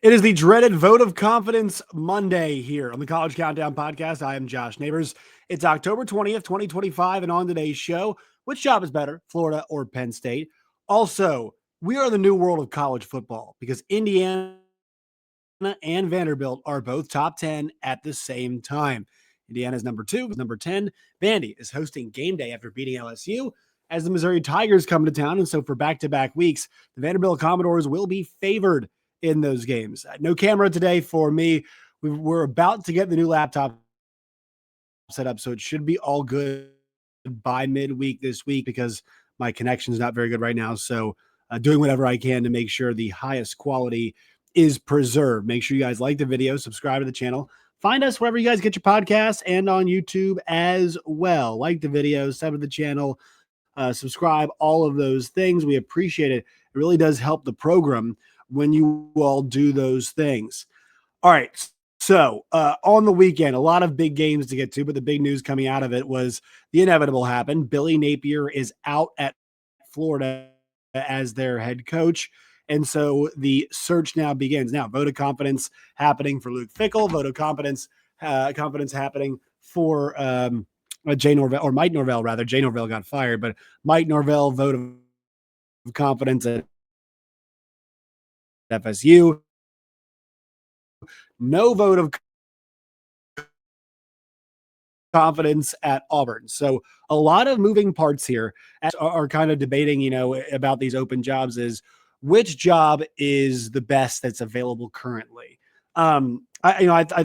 It is the dreaded Vote of Confidence Monday here on the College Countdown podcast. I am Josh Neighbors. It's October 20th, 2025, and on today's show, which job is better, Florida or Penn State? Also, we are in the new world of college football because Indiana and Vanderbilt are both top 10 at the same time. Indiana's number 2, number 10. Vandy is hosting game day after beating LSU as the Missouri Tigers come to town. And so for back-to-back weeks, the Vanderbilt Commodores will be favored in those games. No camera today for me. We're about to get the new laptop set up, so it should be all good by midweek this week because my connection is not very good right now. So doing whatever I can to make sure the highest quality is preserved. Make sure you guys like the video, subscribe to the channel. Find us wherever you guys get your podcasts and on YouTube as well. Like the video, sub to the channel, subscribe, all of those things. We appreciate it. It really does help the program when you all do those things. All right. So on the weekend, a lot of big games to get to, but the big news coming out of it was the inevitable happened. Billy Napier is out at Florida as their head coach. And so the search now begins. Now, vote of confidence happening for Luke Fickell, vote of confidence happening for Jay Norvell, or Mike Norvell, rather. Jay Norvell got fired, but Mike Norvell, vote of confidence at FSU. No vote of confidence at Auburn. So a lot of moving parts here are kind of debating, about these open jobs is which job is the best that's available currently. I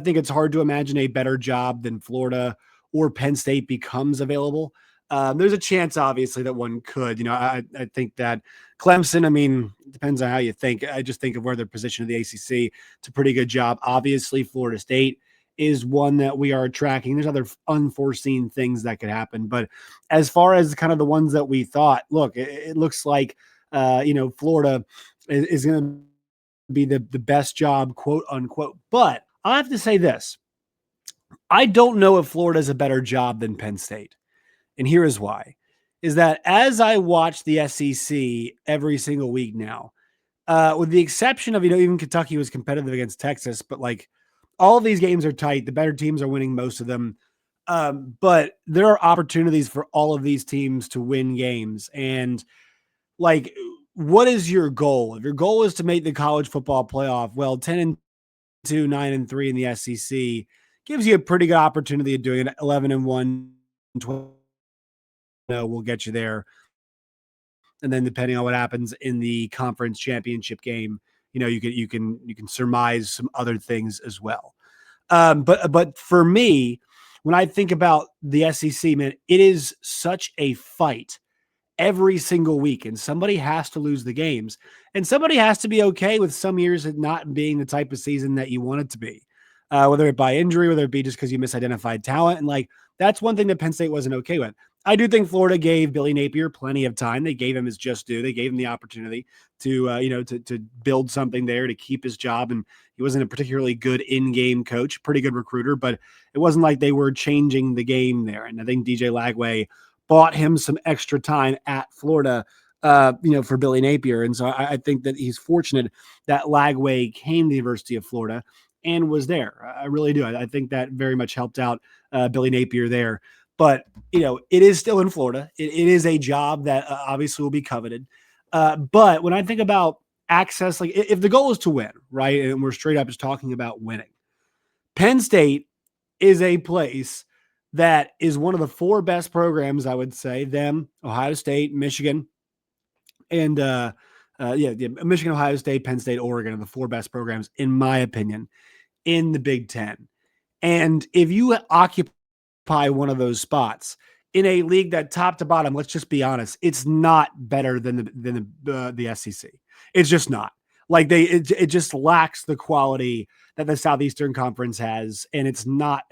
think it's hard to imagine a better job than Florida or Penn State becomes available. There's a chance, obviously, that one could. I think that Clemson, it depends on how you think. I just think of where they're positioned in the ACC. It's a pretty good job. Obviously, Florida State is one that we are tracking. There's other unforeseen things that could happen. But as far as kind of the ones that we thought, look, it looks like, Florida is going to be the best job, quote unquote. But I have to say this. I don't know if Florida is a better job than Penn State. And here is why, is that as I watch the SEC every single week now, with the exception of, even Kentucky was competitive against Texas, but like all of these games are tight. The better teams are winning most of them. But there are opportunities for all of these teams to win games. And like, what is your goal? If your goal is to make the college football playoff, well, 10-2, 9-3 in the SEC gives you a pretty good opportunity of doing it. 11-1, 12. Will get you there. And then depending on what happens in the conference championship game, you can surmise some other things as well. But for me, when I think about the SEC, man, it is such a fight every single week, and somebody has to lose the games, and somebody has to be okay with some years it not being the type of season that you want it to be, whether it by injury, whether it be just because you misidentified talent. And like, that's one thing that Penn State wasn't okay with. I do think Florida gave Billy Napier plenty of time. They gave him his just due. They gave him the opportunity to build something there, to keep his job. And he wasn't a particularly good in-game coach, pretty good recruiter, but it wasn't like they were changing the game there. And I think DJ Lagway bought him some extra time at Florida, for Billy Napier. And so I think that he's fortunate that Lagway came to the University of Florida and was there. I really do. I think that very much helped out Billy Napier there. But, it is still in Florida. It is a job that obviously will be coveted. But when I think about access, like if the goal is to win, right, and we're straight up just talking about winning, Penn State is a place that is one of the 4 best programs, I would say, them, Ohio State, Michigan, and Michigan, Ohio State, Penn State, Oregon are the 4 best programs, in my opinion, in the Big Ten. And if you occupy one of those spots in a league that top to bottom, let's just be honest, it's not better than the SEC. It's just not. Like it just lacks the quality that the Southeastern Conference has, and it's not.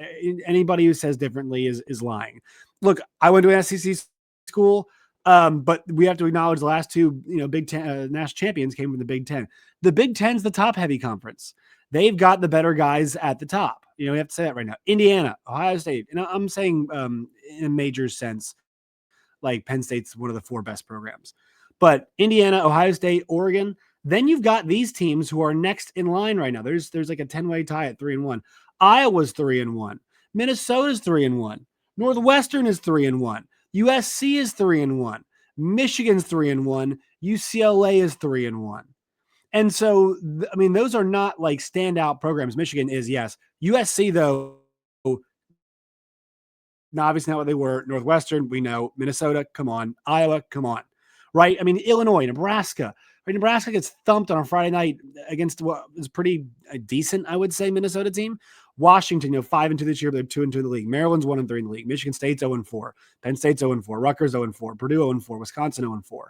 Anybody who says differently is lying. Look, I went to an SEC school, but we have to acknowledge the last 2, Big Ten national champions came from the Big Ten. The Big Ten's the top-heavy conference. They've got the better guys at the top. We have to say that right now. Indiana, Ohio State, and I'm saying in a major sense, like Penn State's one of the 4 best programs. But Indiana, Ohio State, Oregon, Then you've got these teams who are next in line right now. There's like a 10-way tie at 3-1. Iowa's 3-1. Minnesota's 3-1. Northwestern is 3-1. USC is 3-1. Michigan's 3-1. UCLA is 3-1. And so, I mean, those are not like standout programs. Michigan is, yes. USC, though, now, obviously not what they were. Northwestern, we know. Minnesota, come on. Iowa, come on. Right? I mean, Illinois, Nebraska. Right? Nebraska gets thumped on a Friday night against what is pretty decent, I would say, Minnesota team. Washington, 5-2 this year, but they're 2-2 in the league. Maryland's 1-3 in the league. Michigan State's 0-4. Penn State's 0-4. Rutgers 0-4. Purdue 0-4. Wisconsin 0-4.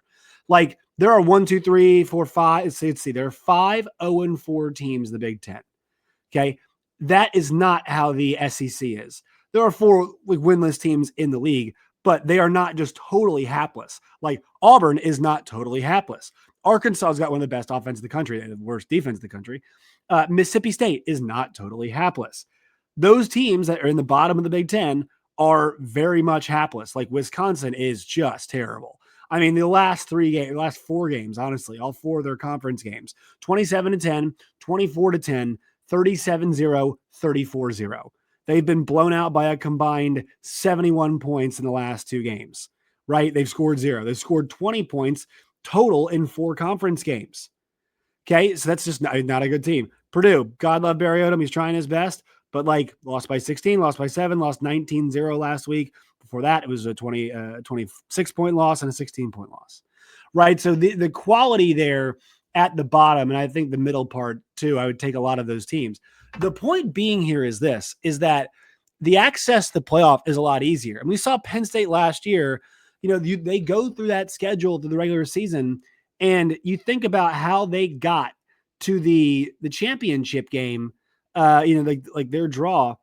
Like, there are 1, 2, 3, 4, 5. Let's see. There are 5 0-4 teams in the Big Ten. Okay. That is not how the SEC is. There are 4 winless teams in the league, but they are not just totally hapless. Like Auburn is not totally hapless. Arkansas's got one of the best offense in the country, the worst defense in the country. Mississippi State is not totally hapless. Those teams that are in the bottom of the Big Ten are very much hapless. Like Wisconsin is just terrible. I mean, the last 4 games, honestly, all 4 of their conference games, 27-10, 24-10, 37-0, 34-0. They've been blown out by a combined 71 points in the last 2 games, right? They've scored 0. They've scored 20 points total in 4 conference games. Okay, so that's just not a good team. Purdue, God love Barry Odom. He's trying his best, but like lost by 16, lost by 7, lost 19-0 last week. Before that, it was a 26-point loss and a 16-point loss, right? So the quality there at the bottom, and I think the middle part too, I would take a lot of those teams. The point being here is that the access to the playoff is a lot easier. And we saw Penn State last year, they go through that schedule through the regular season, and you think about how they got to the championship game, like their draw.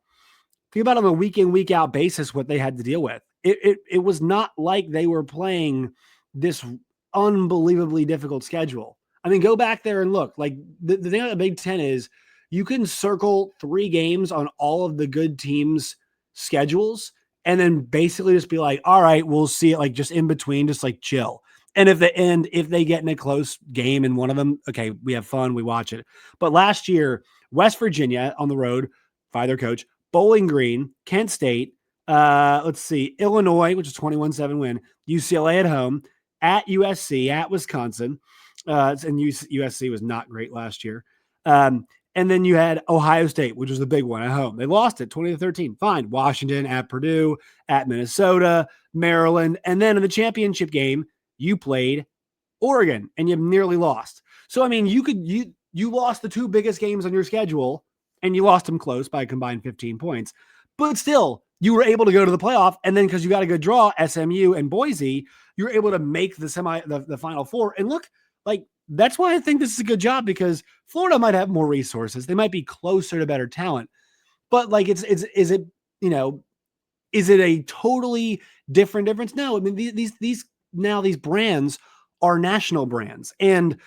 Think about on a week in, week out basis what they had to deal with. It was not like they were playing this unbelievably difficult schedule. I mean, go back there and look. Like the thing about the Big Ten is you can circle 3 games on all of the good teams' schedules and then basically just be like, all right, we'll see it like just in between, just like chill. And if they get in a close game in one of them, okay, we have fun, we watch it. But last year, West Virginia on the road, by their coach, Bowling Green, Kent State, Illinois, which is 21-7 win, UCLA at home, at USC, at Wisconsin, and USC was not great last year. And then you had Ohio State, which was the big one at home. They lost it 20-13. Fine. Washington, at Purdue, at Minnesota, Maryland. And then in the championship game, you played Oregon and you nearly lost. So, I mean, you lost the 2 biggest games on your schedule and you lost them close by a combined 15 points. But still, you were able to go to the playoff. And then because you got a good draw, SMU and Boise, you were able to make the Final Four. And look, like, that's why I think this is a good job, because Florida might have more resources. They might be closer to better talent, but like, is it a totally different difference? No, I mean, these brands are national brands, and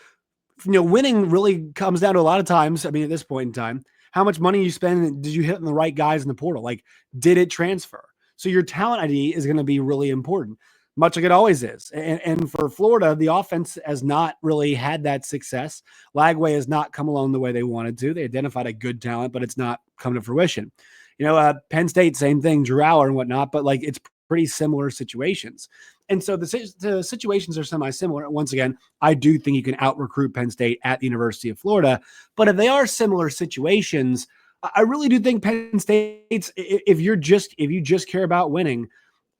winning really comes down to a lot of times. I mean, at this point in time, how much money you spend, did you hit on the right guys in the portal? Like, did it transfer? So your talent ID is going to be really important, much like it always is. And for Florida, the offense has not really had that success. Lagway has not come along the way they wanted to. They identified a good talent, but it's not come to fruition. Penn State, same thing, Drew Aller and whatnot, but like it's pretty similar situations. And so the situations are semi-similar. Once again, I do think you can out-recruit Penn State at the University of Florida, but if they are similar situations, I really do think Penn State's, if you just care about winning,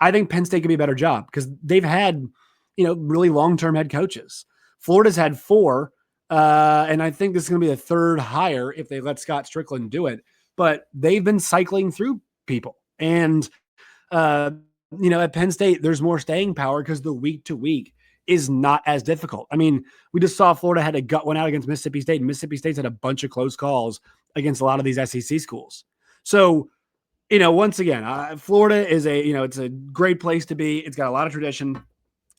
I think Penn State could be a better job because they've had, really long-term head coaches. Florida's had 4, and I think this is going to be the 3rd hire if they let Scott Strickland do it. But they've been cycling through people. And, at Penn State, there's more staying power because the week-to-week is not as difficult. I mean, we just saw Florida had a gut one out against Mississippi State, and Mississippi State's had a bunch of close calls against a lot of these SEC schools. So, once again, Florida is it's a great place to be. It's got a lot of tradition.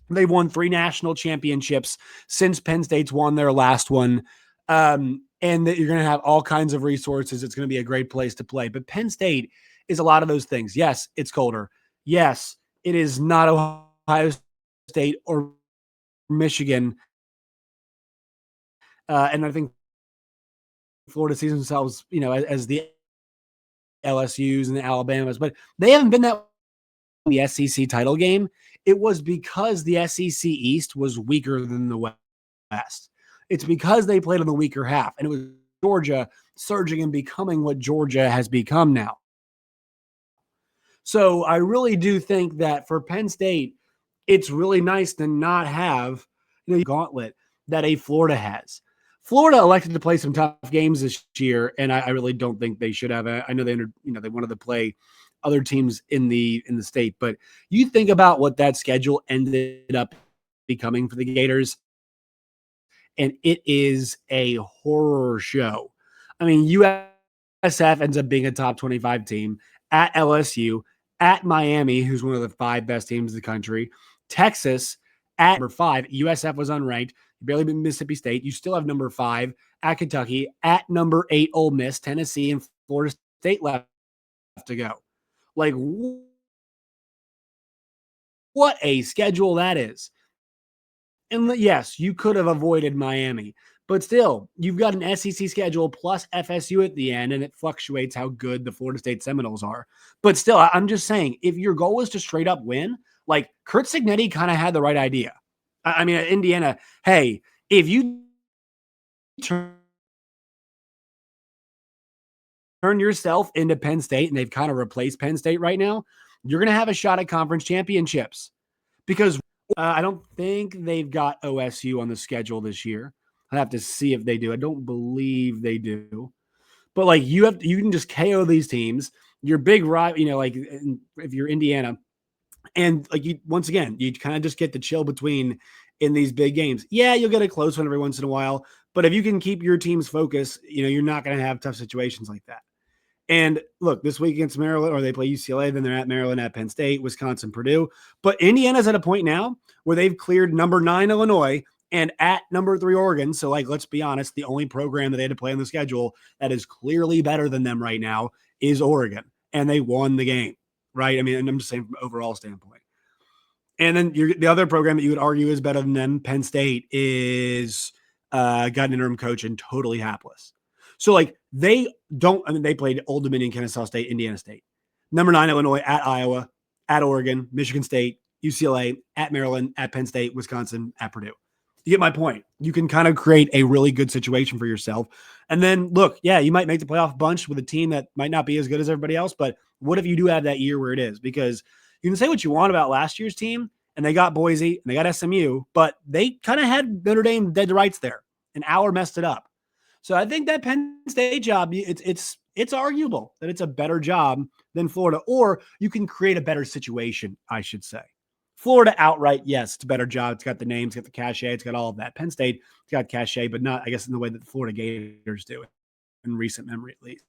They've won 3 national championships since Penn State's won their last one. And that you're going to have all kinds of resources. It's going to be a great place to play. But Penn State is a lot of those things. Yes, it's colder. Yes, it is not Ohio State or Michigan And I think Florida sees themselves, as the LSUs and the Alabamas, but they haven't been that the SEC title game. It was because the SEC East was weaker than the West. It's because they played on the weaker half, and it was Georgia surging and becoming what Georgia has become now. So I really do think that for Penn State, it's really nice to not have gauntlet that a Florida has. Florida elected to play some tough games this year, and I really don't think they should have. I know they wanted to play other teams in the state, but you think about what that schedule ended up becoming for the Gators, and it is a horror show. I mean, USF ends up being a top 25 team at LSU, at Miami, who's one of the 5 best teams in the country, Texas at number 5. USF was unranked. You barely beat Mississippi State. You still have number 5 at Kentucky, at number 8 Ole Miss, Tennessee, and Florida State left to go. Like, what a schedule that is. And yes, you could have avoided Miami, but still, you've got an SEC schedule plus FSU at the end, and it fluctuates how good the Florida State Seminoles are. But still, I'm just saying, if your goal was to straight up win, like Curt Cignetti kind of had the right idea. I mean, at Indiana, hey, if you turn yourself into Penn State, and they've kind of replaced Penn State right now, you're going to have a shot at conference championships because I don't think they've got OSU on the schedule this year. I'll have to see if they do. I don't believe they do. But like you can just KO these teams. Your big rival, like if you're Indiana, and like once again, you kind of just get to chill between in these big games. Yeah, you'll get a close one every once in a while, but if you can keep your team's focus, you're not going to have tough situations like that. And look, this week against Maryland, or they play UCLA, then they're at Maryland, at Penn State, Wisconsin, Purdue. But Indiana's at a point now where they've cleared number 9 Illinois and at number 3 Oregon. So, like, let's be honest, the only program that they had to play on the schedule that is clearly better than them right now is Oregon. And they won the game, right? I mean, and I'm just saying from an overall standpoint. And then the other program that you would argue is better than them, Penn State, is got an interim coach and totally hapless. So, like, they played Old Dominion, Kennesaw State, Indiana State. Number 9, Illinois, at Iowa, at Oregon, Michigan State, UCLA, at Maryland, at Penn State, Wisconsin, at Purdue. You get my point. You can kind of create a really good situation for yourself. And then, look, yeah, you might make the playoff bunch with a team that might not be as good as everybody else, but what if you do have that year where it is? Because you can say what you want about last year's team, and they got Boise, and they got SMU, but they kind of had Notre Dame dead to rights there, and Aller messed it up. So I think that Penn State job, it's arguable that it's a better job than Florida, or you can create a better situation, I should say. Florida outright, yes, it's a better job. It's got the names, it's got the cachet, it's got all of that. Penn State, it's got cachet, but not, I guess, in the way that the Florida Gators do it, in recent memory at least.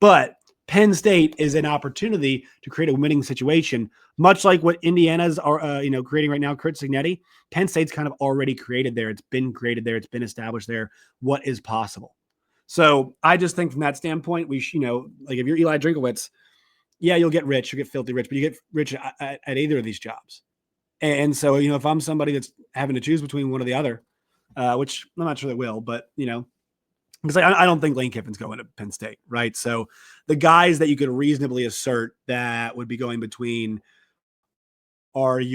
But Penn State is an opportunity to create a winning situation, much like what Indiana's are, creating right now. Curt Cignetti, Penn State's kind of already created there. It's been created there. It's been established there. What is possible? So I just think from that standpoint, like if you're Eli Drinkowitz, yeah, you'll get rich, you'll get filthy rich, but you get rich at either of these jobs. And so, if I'm somebody that's having to choose between one or the other, which I'm not sure they will, but because I don't think Lane Kiffin's going to Penn State, right? So the guys that you could reasonably assert that would be going between are it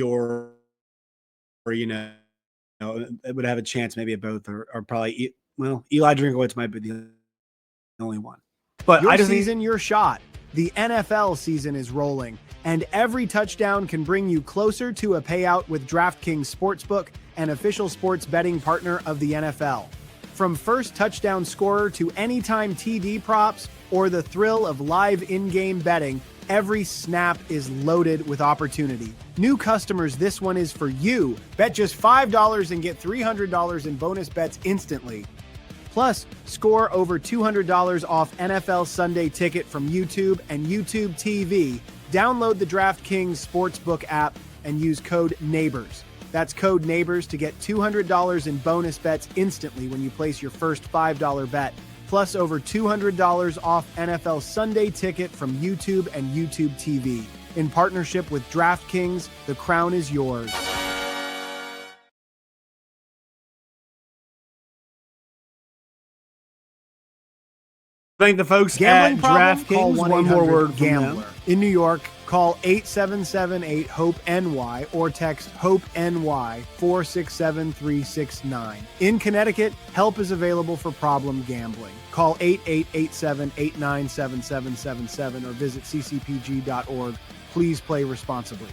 would have a chance maybe at both, or probably, Eli Drinkowitz might be the only one. But your season, your shot. The NFL season is rolling, and every touchdown can bring you closer to a payout with DraftKings Sportsbook, an official sports betting partner of the NFL. From first touchdown scorer to anytime TD props or the thrill of live in-game betting, every snap is loaded with opportunity. New customers, this one is for you. Bet just $5 and get $300 in bonus bets instantly. Plus, score over $200 off NFL Sunday Ticket from YouTube and YouTube TV. Download the DraftKings Sportsbook app and use code NEIGHBORS. That's code NEIGHBORS to get $200 in bonus bets instantly when you place your first $5 bet. Plus over $200 off NFL Sunday Ticket from YouTube and YouTube TV. In partnership with DraftKings, the crown is yours. Thank the folks Gambling at problem? Call DraftKings. One more word from gambler. them. In New York, call 877-8-HOPE-NY or text HOPE-NY 467-369. In Connecticut, help is available for problem gambling. Call 8887-897777 or visit ccpg.org. Please play responsibly.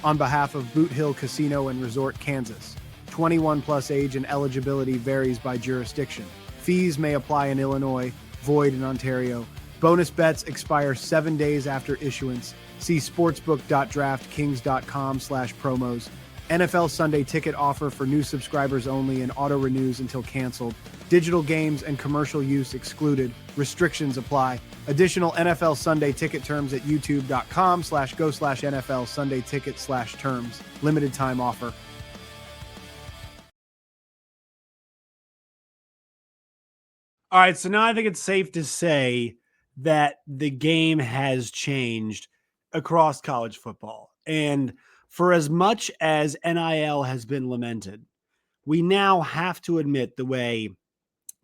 On behalf of Boot Hill Casino and Resort, Kansas. 21 plus age and eligibility varies by jurisdiction. Fees may apply in Illinois, void in Ontario. Bonus bets expire 7 days after issuance. See sportsbook.draftkings.com/promos. NFL Sunday ticket offer for new subscribers only and auto renews until canceled. Digital games and commercial use excluded. Restrictions apply. Additional NFL Sunday ticket terms at youtube.com/go/NFL Sunday ticket/terms. Limited time offer. All right, so now I think it's safe to say that the game has changed across college football. And for as much as NIL has been lamented, we now have to admit the way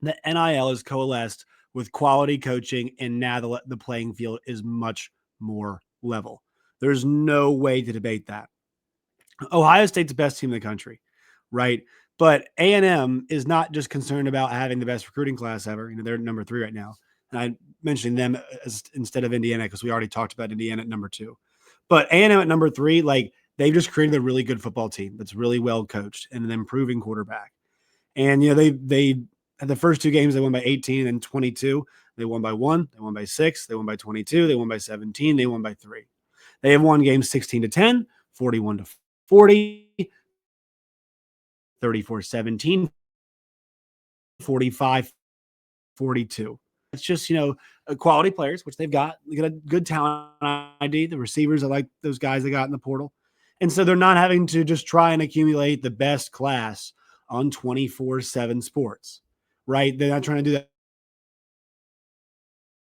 that NIL has coalesced with quality coaching, and now the playing field is much more level. There's no way to debate that. Ohio State's the best team in the country, right? But A&M is not just concerned about having the best recruiting class ever. They're number 3 right now. And I mentioned them instead of Indiana because we already talked about Indiana at number 2. But A&M at number 3, like they've just created a really good football team that's really well coached and an improving quarterback. And they had the first 2 games they won by 18 and 22. They won by 1, they won by 6, they won by 22, they won by 17, they won by 3. They have won games 16-10, 41-40. 34-17, 45-42. It's just, quality players, which they've got. They got a good talent ID. The receivers are like those guys they got in the portal. And so they're not having to just try and accumulate the best class on 24/7 sports, right? They're not trying to do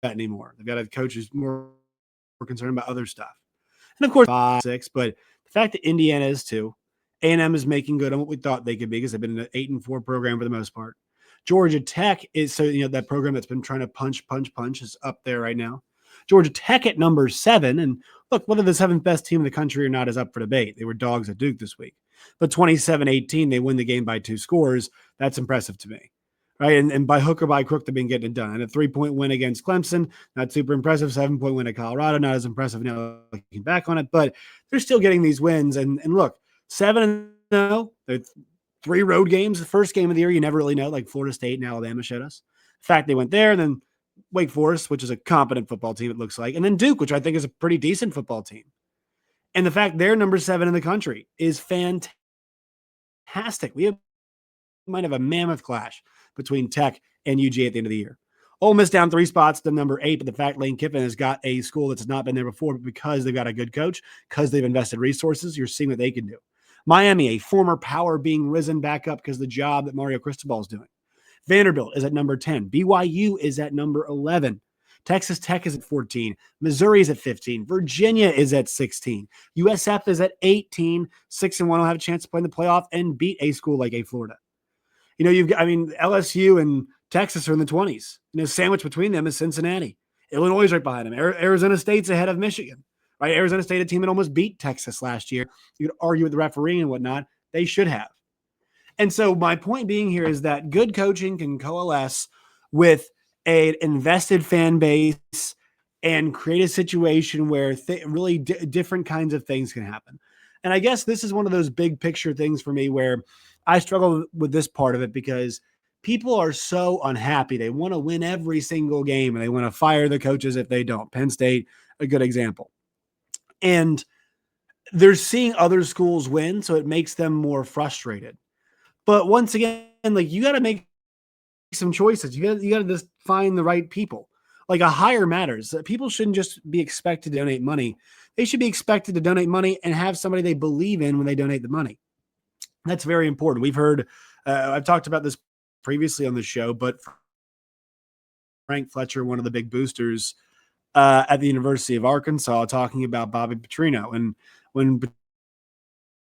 that anymore. They've got a coach who's more concerned about other stuff. And of course, 5-6, but the fact that Indiana is too, A&M is making good on what we thought they could be because they've been an 8-4 program for the most part. Georgia Tech is that program that's been trying to punch is up there right now. Georgia Tech at number 7, and look, whether the 7th best team in the country or not is up for debate. They were dogs at Duke this week, but 27-18, they win the game by 2 scores. That's impressive to me, right? And by hook or by crook, they've been getting it done. And a 3-point win against Clemson, not super impressive. 7-point win at Colorado, not as impressive now looking back on it, but they're still getting these wins. And look, 7-0, the 3 road games. The first game of the year, you never really know, like Florida State and Alabama showed us. The fact they went there, and then Wake Forest, which is a competent football team, it looks like, and then Duke, which I think is a pretty decent football team. And the fact they're number 7 in the country is fantastic. We might have a mammoth clash between Tech and UGA at the end of the year. Ole Miss down 3 spots to number 8, but the fact Lane Kiffin has got a school that's not been there before, but because they've got a good coach, because they've invested resources, you're seeing what they can do. Miami, a former power being risen back up because of the job that Mario Cristobal is doing. Vanderbilt is at number 10. BYU is at number 11. Texas Tech is at 14. Missouri is at 15. Virginia is at 16. USF is at 18. 6-1 will have a chance to play in the playoff and beat a school like a Florida. LSU and Texas are in the 20s. Sandwiched between them is Cincinnati. Illinois is right behind them. Arizona State's ahead of Michigan. Right? Arizona State, a team that almost beat Texas last year. You could argue with the referee and whatnot. They should have. And so my point being here is that good coaching can coalesce with an invested fan base and create a situation where really different kinds of things can happen. And I guess this is one of those big picture things for me where I struggle with this part of it because people are so unhappy. They want to win every single game and they want to fire the coaches if they don't. Penn State, a good example. And they're seeing other schools win, so it makes them more frustrated. But once again, like you got to make some choices. You got to just find the right people. Like a hire matters. People shouldn't just be expected to donate money. They should be expected to donate money and have somebody they believe in when they donate the money. That's very important. We've heard, I've talked about this previously on the show, but Frank Fletcher, one of the big boosters at the University of Arkansas, talking about Bobby Petrino. And when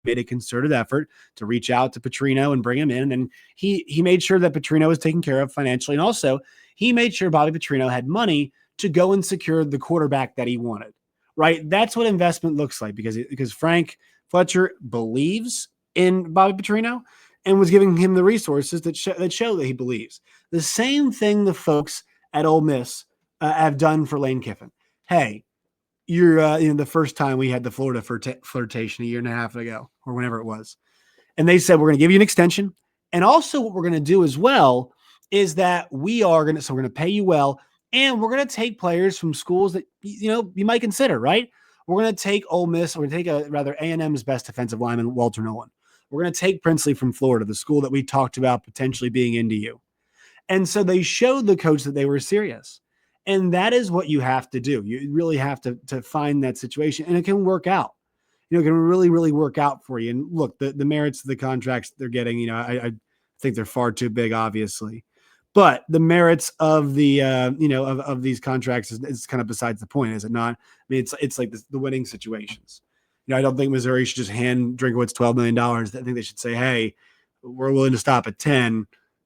made a concerted effort to reach out to Petrino and bring him in, and he made sure that Petrino was taken care of financially. And also he made sure Bobby Petrino had money to go and secure the quarterback that he wanted, right? That's what investment looks like because Frank Fletcher believes in Bobby Petrino and was giving him the resources that show that he believes. The same thing the folks at Ole Miss have done for Lane Kiffin. Hey, you're the first time we had the Florida flirtation a year and a half ago or whenever it was. And they said, we're going to give you an extension. And also what we're going to do as well is that we're going to pay you well. And we're going to take players from schools that, you might consider, right? We're going to take Ole Miss. We're going to take A&M's best defensive lineman, Walter Nolan. We're going to take Princely from Florida, the school that we talked about potentially being into you. And so they showed the coach that they were serious. And that is what you have to do. You really have to find that situation, and it can work out. It can really, really work out for you. And look, the merits of the contracts they're getting, I think they're far too big, obviously. But the merits of the, of these contracts is kind of besides the point, is it not? I mean, it's like the winning situations. I don't think Missouri should just hand Drinkowitz $12 million. I think they should say, hey, we're willing to stop at 10.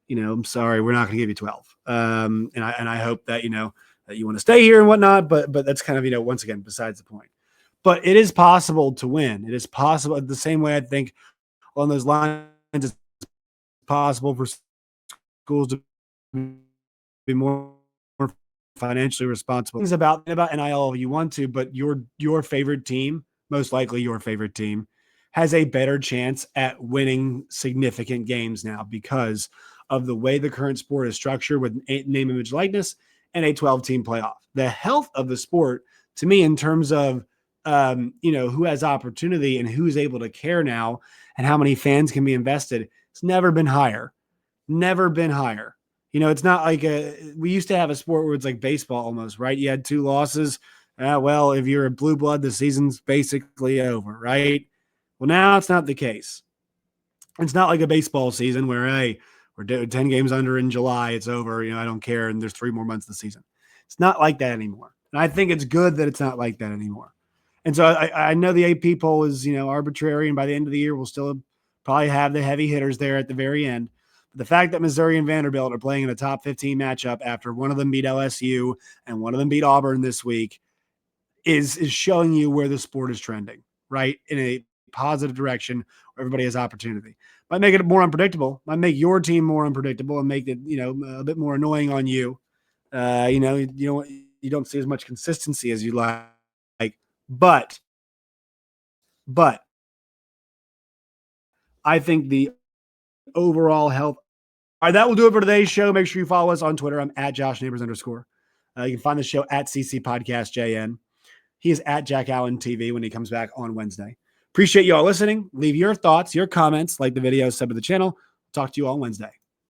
I'm sorry, we're not going to give you 12. And I hope that, that you want to stay here and whatnot. But that's kind of, once again, besides the point. But it is possible to win. It is possible the same way I think along those lines, it's possible for schools to be more financially responsible. Things about NIL you want to, but your favorite team, most likely your favorite team, has a better chance at winning significant games now because of the way the current sport is structured with name, image, likeness, and a 12-team playoff. The health of the sport, to me, in terms of who has opportunity and who's able to care now and how many fans can be invested, it's never been higher. Never been higher. It's not like we used to have a sport where it's like baseball almost, right? You had 2 losses. Well, if you're a blue blood, the season's basically over, right? Well, now it's not the case. It's not like a baseball season where, hey, we're 10 games under in July, it's over, I don't care, and there's 3 more months of the season. It's not like that anymore. And I think it's good that it's not like that anymore. And so I know the AP poll is, arbitrary, and by the end of the year, we'll still probably have the heavy hitters there at the very end. But the fact that Missouri and Vanderbilt are playing in a top 15 matchup after one of them beat LSU and one of them beat Auburn this week is showing you where the sport is trending, right? In a positive direction where everybody has opportunity. Might make it more unpredictable, might make your team more unpredictable and make it, a bit more annoying on you. You don't see as much consistency as you like. But I think the overall health. All right, that will do it for today's show. Make sure you follow us on Twitter. I'm at @JoshNeighbors_. You can find the show at CC Podcast JN. He is at Jack Allen TV when he comes back on Wednesday. Appreciate you all listening. Leave your thoughts, your comments, like the video, sub to the channel. Talk to you all Wednesday.